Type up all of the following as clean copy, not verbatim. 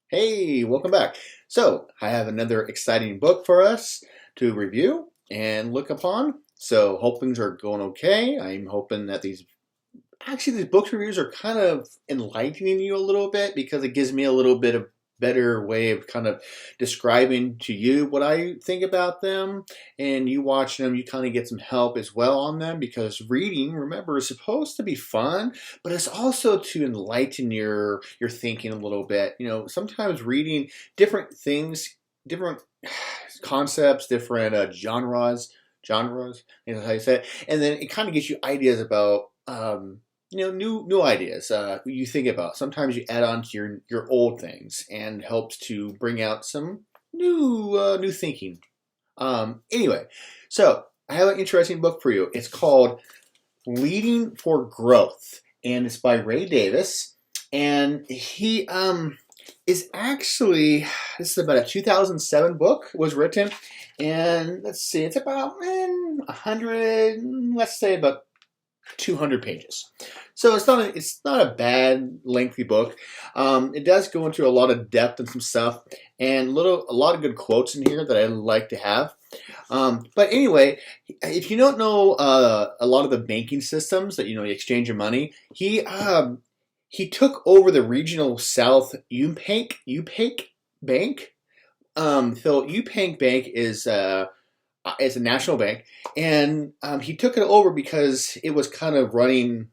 Hey, welcome back. So, I have another exciting book for us to review and look upon. So, hope things are going okay. I'm hoping that these book reviews are kind of enlightening you a little bit because it gives me a little bit of better way of kind of describing to you what I think about them, and you watching them you kind of get some help as well on them, because reading, remember, is supposed to be fun, but it's also to enlighten your thinking a little bit. Sometimes reading different things, different concepts, different genres, how you say it, and then it kind of gives you ideas about new ideas you think about. Sometimes you add on to your old things and helps to bring out some new thinking. Anyway, so I have an interesting book for you. It's called Leading for Growth, and it's by Ray Davis. And he is actually, this is about a 2007 book, was written, and let's see, it's about 100, let's say about 200 pages. So it's not a bad lengthy book. It does go into a lot of depth and some stuff, and a lot of good quotes in here that I like to have. But anyway, if you don't know a lot of the banking systems that you exchange your money, he took over the regional South UPank Bank. So UPank Bank is it's a national bank, and he took it over because it was kind of running,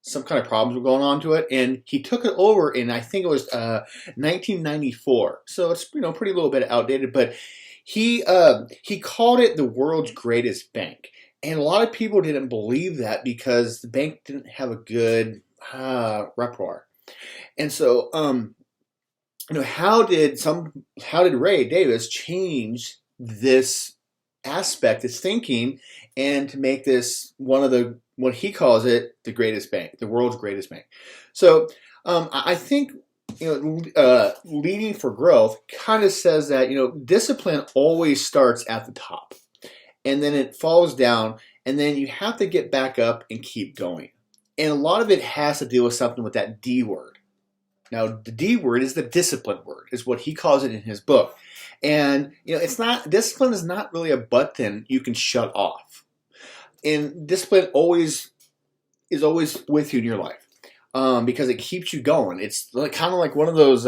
some kind of problems were going on to it, and he took it over in, I think it was 1994. So it's pretty little bit outdated, but he called it the world's greatest bank, and a lot of people didn't believe that because the bank didn't have a good repertoire. And so how did Ray Davis change this aspect, this thinking, and to make this one of what he calls it, the greatest bank, the world's greatest bank? So I think leading for growth kind of says that discipline always starts at the top, and then it falls down, and then you have to get back up and keep going. And a lot of it has to deal with something with that D word. Now, the D word is the discipline word, is what he calls it in his book. And it's not, discipline is not really a button you can shut off. And discipline is always with you in your life, because it keeps you going. It's kind of like one of those.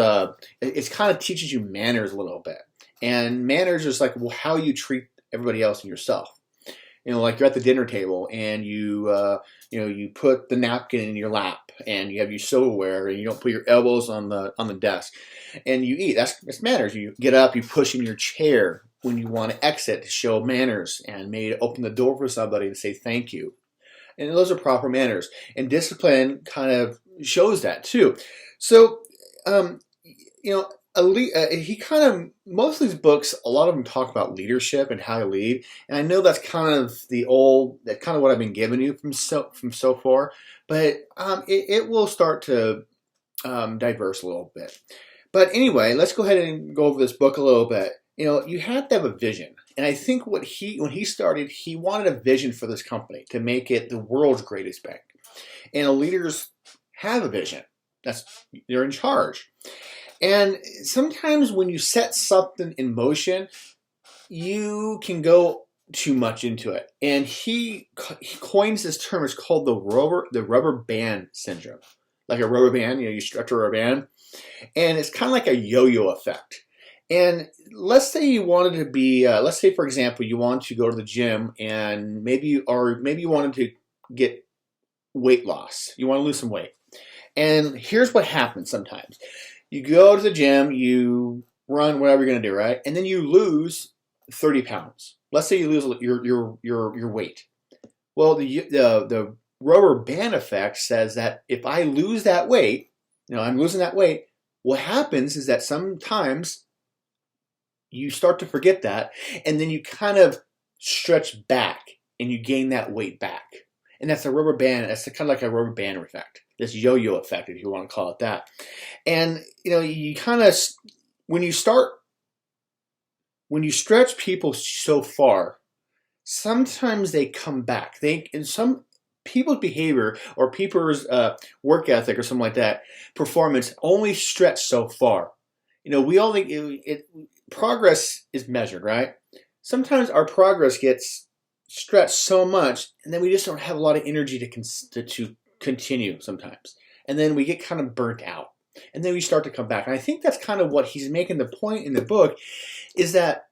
It kind of teaches you manners a little bit, and manners is like how you treat everybody else and yourself. Like you're at the dinner table and you put the napkin in your lap and you have your silverware and you don't put your elbows on the desk, and you eat. That's manners. You get up, you push in your chair when you want to exit to show manners, and maybe open the door for somebody to say thank you. And those are proper manners. And discipline kind of shows that too. So, you know, he kind of, most of these books, a lot of them talk about leadership and how to lead. And I know that's kind of what I've been giving you from so far. But it will start to diverse a little bit. But anyway, let's go ahead and go over this book a little bit. You have to have a vision. And I think when he started, he wanted a vision for this company to make it the world's greatest bank. And leaders have a vision. They're in charge. And sometimes when you set something in motion, you can go too much into it. And he coins this term. It's called the rubber band syndrome. Like a rubber band, you stretch a rubber band, and it's kind of like a yo-yo effect. And let's say you wanted to be, let's say for example, you want to go to the gym, and maybe you wanted to get weight loss. You want to lose some weight. And here's what happens sometimes. You go to the gym, you run, whatever you're going to do, right? And then you lose 30 pounds. Let's say you lose your weight. Well, the rubber band effect says that if I lose that weight, I'm losing that weight, what happens is that sometimes you start to forget that, and then you kind of stretch back and you gain that weight back. And that's a rubber band. That's kind of like a rubber band effect. This yo-yo effect, if you want to call it that. And you kind of, when you stretch people so far, sometimes they come back. And some people's behavior or people's work ethic or something like that, performance only stretch so far. We all think progress is measured, right? Sometimes our progress gets stretched so much, and then we just don't have a lot of energy to continue sometimes. And then we get kind of burnt out. And then we start to come back. And I think that's kind of what he's making the point in the book, is that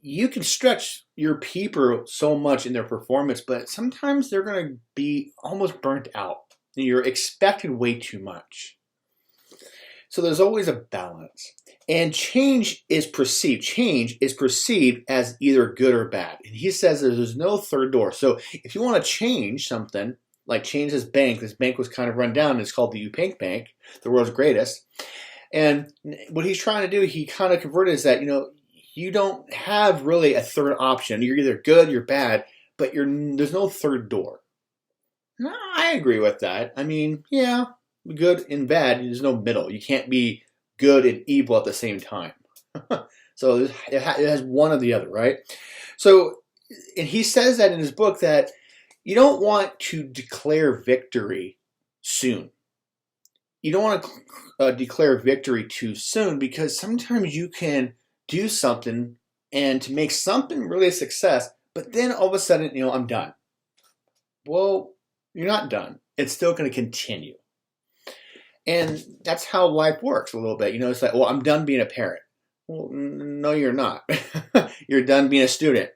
you can stretch your people so much in their performance, but sometimes they're going to be almost burnt out. And you're expected way too much. So there's always a balance. And change is perceived. Change is perceived as either good or bad. And he says there's no third door. So if you want to change something, like change this bank was kind of run down. It's called the UPenn Bank, the world's greatest. And what he's trying to do, he kind of converted is that, you don't have really a third option. You're either good, you're bad, but there's no third door. No, I agree with that. I mean, yeah, good and bad, there's no middle. You can't be good and evil at the same time. So it has one or the other, right? So, and he says that in his book that you don't want to declare victory soon. You don't want to declare victory too soon, because sometimes you can do something and to make something really a success, but then all of a sudden, I'm done. Well, you're not done. It's still going to continue. And that's how life works a little bit. It's like, well, I'm done being a parent. Well, no, you're not. You're done being a student.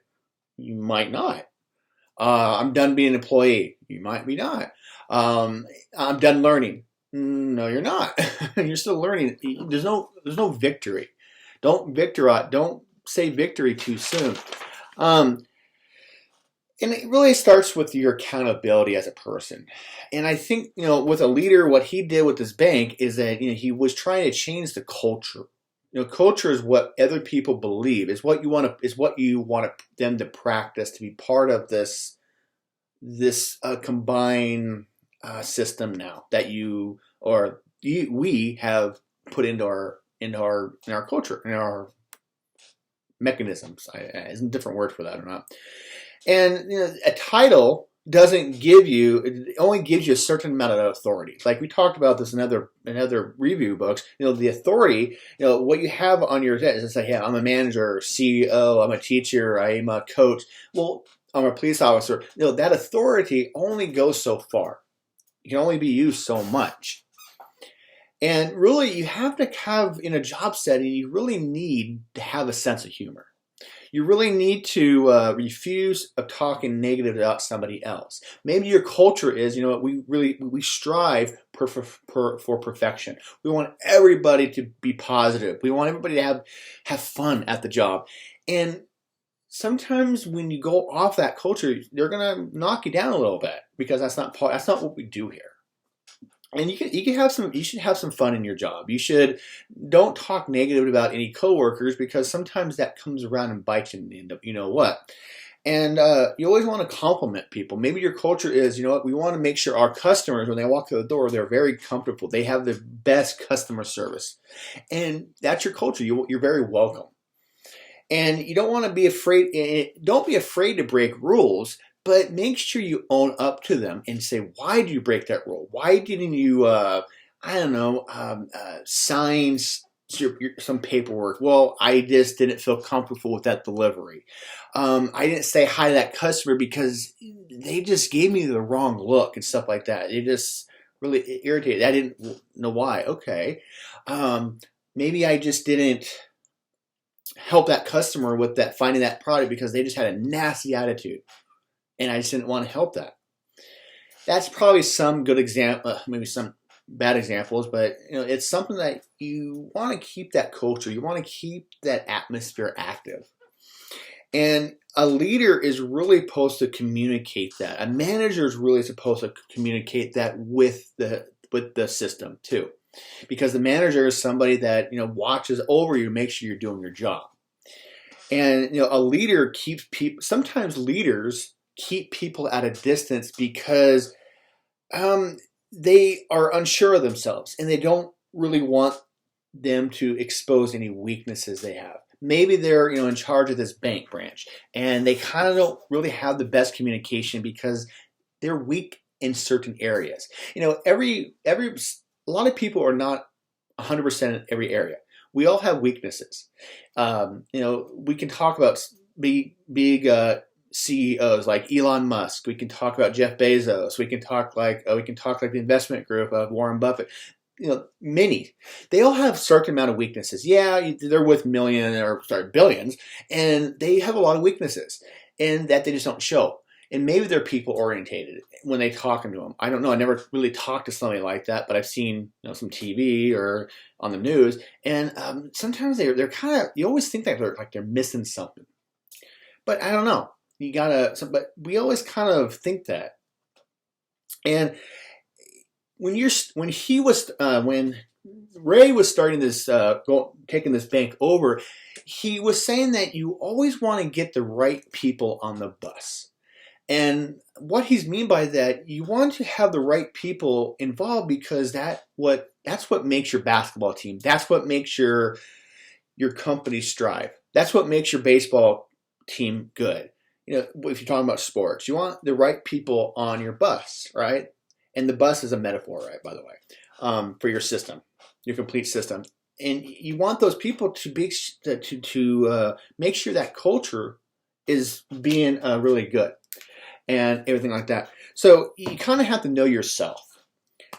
You might not. I'm done being an employee. You might be not. I'm done learning. No, you're not. You're still learning. There's no victory. Don't say victory too soon. And it really starts with your accountability as a person. And I think, with a leader, what he did with this bank is that, he was trying to change the culture. Culture is what other people believe, is what you want them to practice to be part of this combined system now that we have put into our culture, in our mechanisms. Isn't a different word for that or not? And a title doesn't give you, it only gives you a certain amount of authority. Like we talked about this in other review books. The authority, what you have on your head is like, yeah, I'm a manager, CEO, I'm a teacher, I'm a coach. Well, I'm a police officer. That authority only goes so far. It can only be used so much. And really, you have to have, in a job setting, you really need to have a sense of humor. You really need to refuse of talking negative about somebody else. Maybe your culture is, we strive for perfection. We want everybody to be positive. We want everybody to have fun at the job. And sometimes when you go off that culture, they're gonna knock you down a little bit, because that's not what we do here. And you should have some fun in your job. Don't talk negative about any coworkers, because sometimes that comes around and bites you what. And you always want to compliment people. Maybe your culture is, we want to make sure our customers, when they walk through the door, they're very comfortable. They have the best customer service. And that's your culture. You're very welcome. And you don't want to be afraid. Don't be afraid to break rules, but make sure you own up to them and say, why do you break that rule? Why didn't you, sign some paperwork? Well, I just didn't feel comfortable with that delivery. I didn't say hi to that customer because they just gave me the wrong look and stuff like that. It just really irritated. I didn't know why. Okay. Maybe I just didn't help that customer with finding that product because they just had a nasty attitude. And I just didn't want to help that. That's probably some good example, maybe some bad examples, but it's something that you want to keep that culture. You want to keep that atmosphere active. And a leader is really supposed to communicate that. A manager is really supposed to communicate that with the system too, because the manager is somebody that watches over you, makes sure you're doing your job. And a leader keeps people. Sometimes leaders keep people at a distance because they are unsure of themselves and they don't really want them to expose any weaknesses they have. maybe they're in charge of this bank branch, and they kind of don't really have the best communication because they're weak in certain areas. A lot of people are not 100% in every area. We all have weaknesses. We can talk about big CEOs like Elon Musk. We can talk about Jeff Bezos. We can talk like the investment group of Warren Buffett. Many. They all have a certain amount of weaknesses. Yeah, they're with billions, and they have a lot of weaknesses, and that they just don't show. And maybe they're people orientated when they talking to them. I don't know. I never really talked to somebody like that, but I've seen some TV or on the news, and sometimes they're kind of. You always think that they're missing something, but I don't know. But we always kind of think that. And when Ray was starting this, taking this bank over, he was saying that you always want to get the right people on the bus. And what he's mean by that, you want to have the right people involved because that's what makes your basketball team. That's what makes your company strive. That's what makes your baseball team good. If you're talking about sports, you want the right people on your bus, right? And the bus is a metaphor, right, by the way, for your system, your complete system. And you want those people to make sure that culture is being really good and everything like that. So you kind of have to know yourself.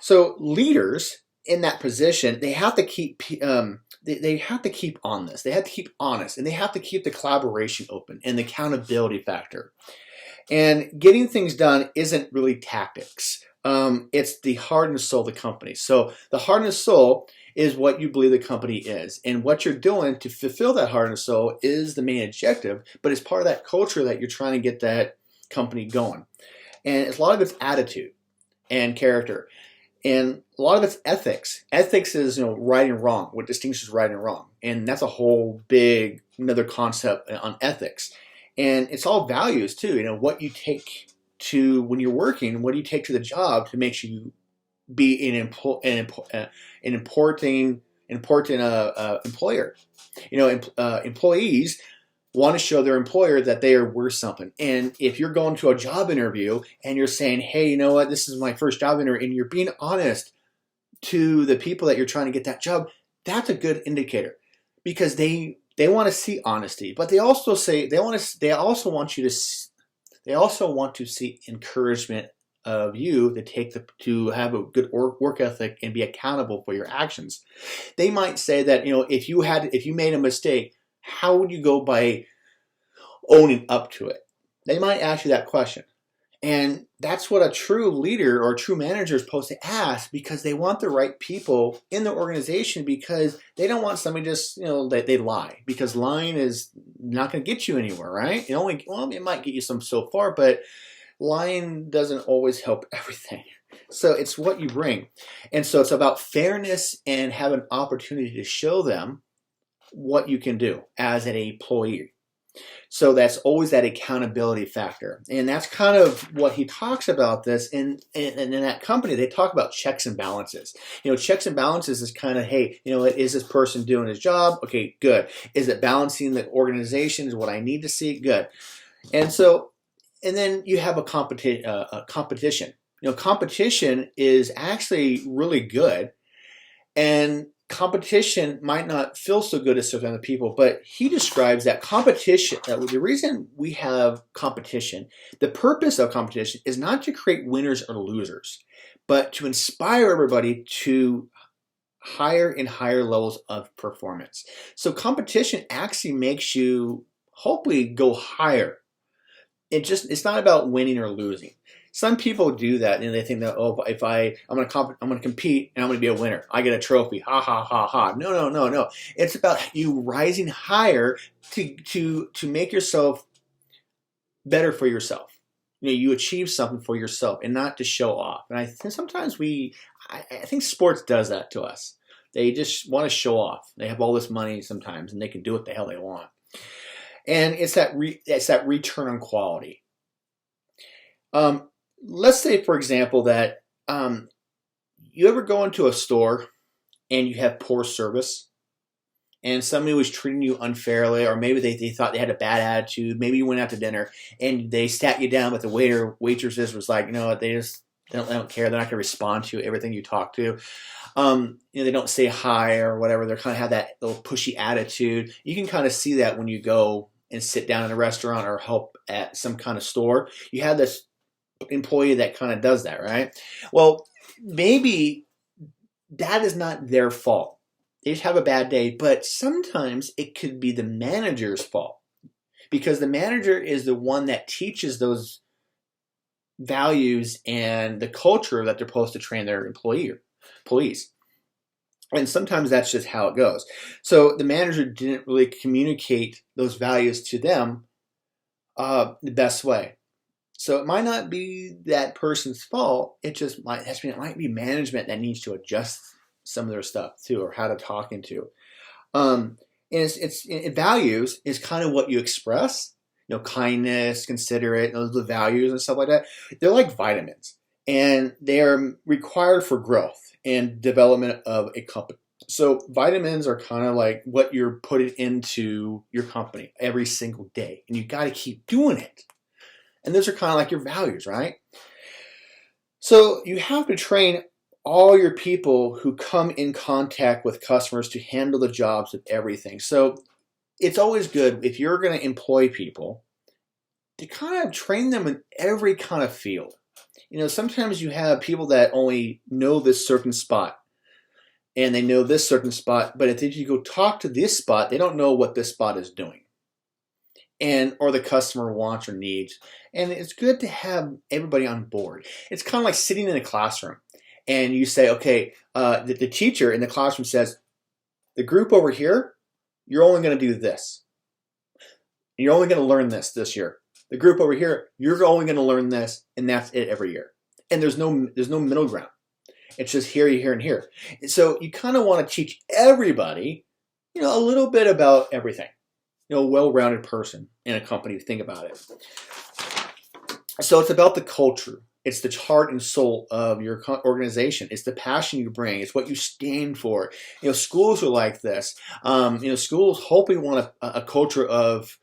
So leaders in that position, they have to keep they have to keep on this. They have to keep honest, and they have to keep the collaboration open and the accountability factor. And getting things done isn't really tactics. It's the heart and soul of the company. So the heart and soul is what you believe the company is. And what you're doing to fulfill that heart and soul is the main objective, but it's part of that culture that you're trying to get that company going. And a lot of it's attitude and character. And a lot of it's ethics. Ethics is, right and wrong, what distinguishes right and wrong. And that's a whole big, another concept on ethics. And it's all values too, what you take to when you're working, what do you take to the job to make you be an important employer. Employees want to show their employer that they are worth something. And if you're going to a job interview and you're saying, hey, you know what, this is my first job interview, and you're being honest to the people that you're trying to get that job, that's a good indicator because they want to see honesty, but they also want to see encouragement of you to have a good work ethic and be accountable for your actions. They might say that, if you made a mistake, how would you go by owning up to it? They might ask you that question. And that's what a true leader or a true manager is supposed to ask, because they want the right people in the organization, because they don't want somebody just, they lie, because lying is not going to get you anywhere, right? It might get you some so far, but lying doesn't always help everything. So it's what you bring. And so it's about fairness and have an opportunity to show them what you can do as an employee. So that's always that accountability factor. And that's kind of what he talks about this. And in that company, they talk about checks and balances. Checks and balances is kind of, hey, is this person doing his job? Okay, good. Is it balancing the organization? Is what I need to see? Good. And then you have a competition. Competition is actually really good. And competition might not feel so good to certain other people, but he describes that competition, the reason we have competition, the purpose of competition is not to create winners or losers, but to inspire everybody to higher and higher levels of performance. So competition actually makes you hopefully go higher. It's not about winning or losing. Some people do that, and they think that, I'm going to compete and I'm going to be a winner. I get a trophy. Ha ha ha ha. No. It's about you rising higher to make yourself better for yourself. You achieve something for yourself and not to show off. And I think sometimes I think sports does that to us. They just want to show off. They have all this money sometimes, and they can do what the hell they want. And it's that return on quality. Let's say, for example, that you ever go into a store and you have poor service, and somebody was treating you unfairly, or maybe they thought they had a bad attitude, maybe you went out to dinner and they sat you down, but the waitresses was like, they don't care. They're not going to respond to everything you talk to. They don't say hi or whatever. They kind of have that little pushy attitude. You can kind of see that when you go and sit down in a restaurant or help at some kind of store. You have this employee that kind of does that, right? Well, maybe that is not their fault. They just have a bad day, but sometimes it could be the manager's fault, because the manager is the one that teaches those values and the culture that they're supposed to train their employees. And sometimes that's just how it goes. So the manager didn't really communicate those values to them the best way. So it might not be that person's fault. It might be management that needs to adjust some of their stuff too, or how to talk into. And it values is kind of what you express. Kindness, considerate, those are the values and stuff like that. They're like vitamins, and they're required for growth and development of a company. So vitamins are kind of like what you're putting into your company every single day, and you got to keep doing it. And those are kind of like your values, right? So you have to train all your people who come in contact with customers to handle the jobs of everything. So it's always good if you're going to employ people to kind of train them in every kind of field. Sometimes you have people that only know this certain spot, and they know this certain spot, but if you go talk to this spot, they don't know what this spot is doing, or the customer wants or needs. And it's good to have everybody on board. It's kind of like sitting in a classroom, and you say, okay, the teacher in the classroom says, the group over here, you're only going to do this. You're only going to learn this year. The group over here, you're only going to learn this, and that's it every year. And there's no middle ground. It's just here, here, and here. And so you kind of want to teach everybody, a little bit about everything. A well-rounded person in a company, think about it. So it's about the culture. It's the heart and soul of your organization. It's the passion you bring. It's what you stand for. Schools are like this. Schools hopefully want a culture of,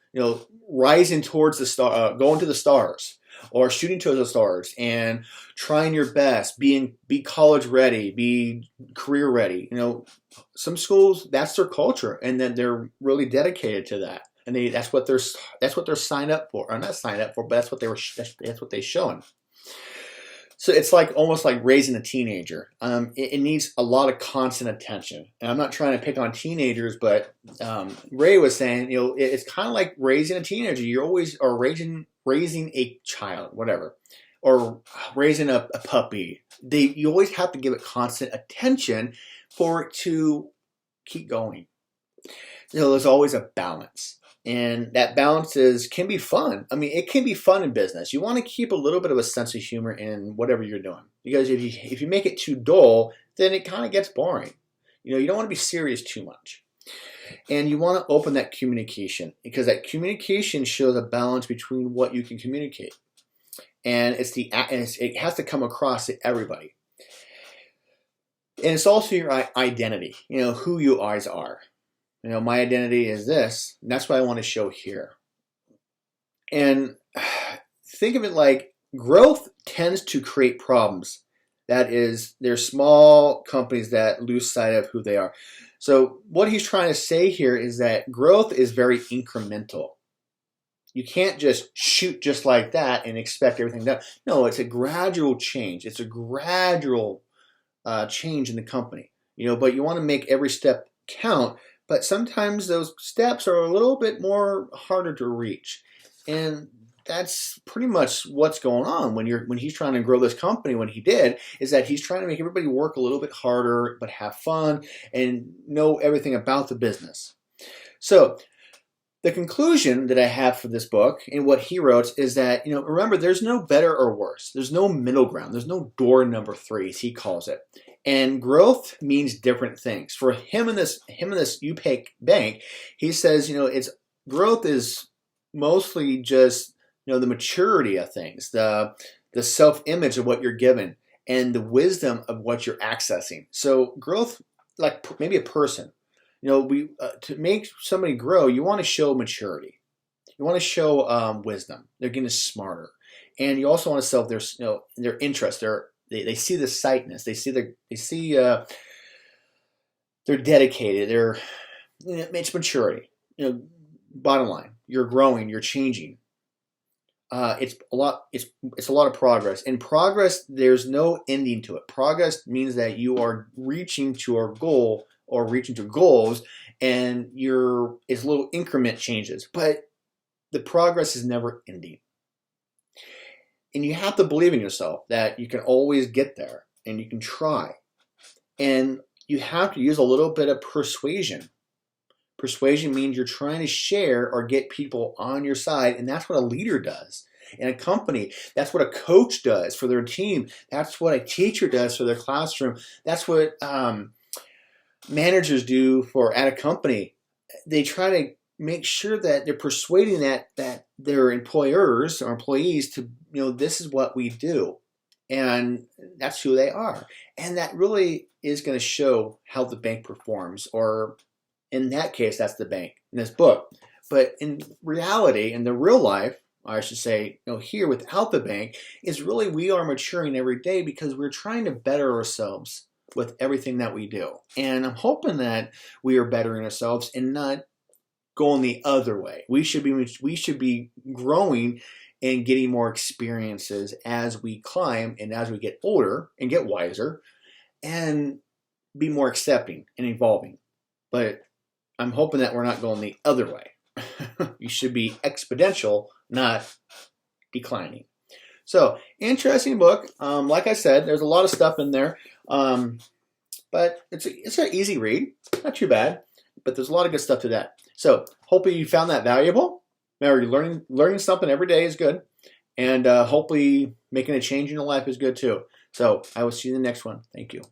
rising towards the star, going to the stars, or shooting to the stars, and trying your best, be college ready, be career ready. Some schools, that's their culture, and then they're really dedicated to that. And that's what they're signed up for, or not signed up for, but that's what they're showing. So it's almost like raising a teenager. It needs a lot of constant attention. And I'm not trying to pick on teenagers, but Ray was saying, it's kind of like raising a teenager. You always are raising a child, whatever, or raising a puppy. You always have to give it constant attention for it to keep going. There's always a balance. And that balance can be fun. I mean, it can be fun in business. You want to keep a little bit of a sense of humor in whatever you're doing. Because if you make it too dull, then it kind of gets boring. You don't want to be serious too much. And you want to open that communication, because that communication shows a balance between what you can communicate. And it has to come across to everybody. And it's also your identity, who you guys are. My identity is this, and that's what I want to show here. And think of it like growth tends to create problems. That is, there's small companies that lose sight of who they are. So what he's trying to say here is that growth is very incremental. You can't just shoot just like that and expect everything done. No, it's a gradual change. It's a gradual change in the company. But you want to make every step count. But sometimes those steps are a little bit more harder to reach. And that's pretty much what's going on when he's trying to grow this company. When he did, is that he's trying to make everybody work a little bit harder, but have fun and know everything about the business. So the conclusion that I have for this book and what he wrote is that, remember, there's no better or worse. There's no middle ground. There's no door number 3, as he calls it. And growth means different things. For him in this UPAC bank, he says, growth is mostly just, the maturity of things, the self-image of what you're given, and the wisdom of what you're accessing. So growth, like maybe a person, We to make somebody grow, you want to show maturity. You want to show wisdom. They're getting smarter, and you also want to sell their interest. They see the sightness. They see they're dedicated. It's maturity. Bottom line, you're growing. You're changing. It's a lot. It's a lot of progress. In progress, there's no ending to it. Progress means that you are reaching to a goal or reaching to goals, and it's little increment changes, but the progress is never ending. And you have to believe in yourself that you can always get there, and you can try. And you have to use a little bit of persuasion. Persuasion means you're trying to share or get people on your side, and that's what a leader does in a company. That's what a coach does for their team. That's what a teacher does for their classroom. That's what managers do at a company. They try to make sure that they're persuading that their employers or employees to, this is what we do, and that's who they are, and that really is going to show how the bank performs, or in that case, that's the bank in this book. But in reality, in the real life, I should say, here without the bank, is really we are maturing every day because we're trying to better ourselves with everything that we do. And I'm hoping that we are bettering ourselves and not going the other way. We should be growing and getting more experiences as we climb and as we get older and get wiser and be more accepting and evolving. But I'm hoping that we're not going the other way. You should be exponential, not declining. So, interesting book. Like I said, there's a lot of stuff in there, but it's an easy read. Not too bad, but there's a lot of good stuff to that. So, hopefully you found that valuable. Remember, learning something every day is good, and hopefully making a change in your life is good too. So, I will see you in the next one. Thank you.